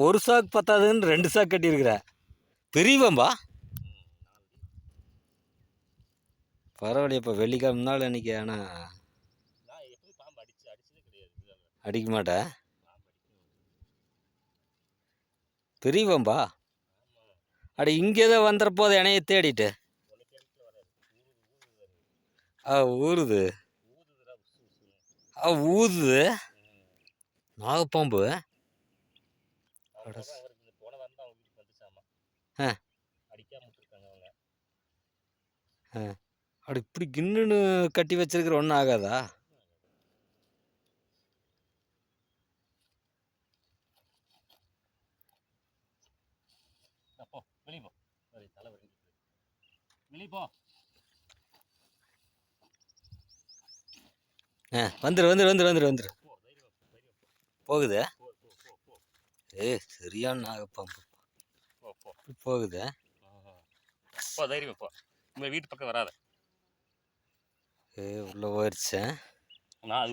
ஒரு சாக்கு பத்தாதுன்னு 2 சாக்கு கட்டியிருக்கிற. பெரியவம்பா பரவாயில்லையே. இப்போ வெள்ளிக்கிழமை நாள் அன்றைக்கி ஆனால் அடிக்க மாட்டேன். பெரியவம்பா அட இங்கே தான் வந்துடுறப்போது இணைய தேடிட்டு ஊறுது. ஊதுது நாகப்பாம்பு. அப்படி இப்படி கின்னுன்னு கட்டி வச்சிருக்கிற ஒன்றும் ஆகாதா? வந்துரு வந்துரு வந்துரு வந்துரு வந்துரு போகுது. சரியான நாகப்பாம்பு போகுது. தைரியம் போ, உங்க வீட்டு பக்கம் வராத. உள்ள போயிடுச்சு. நான் அது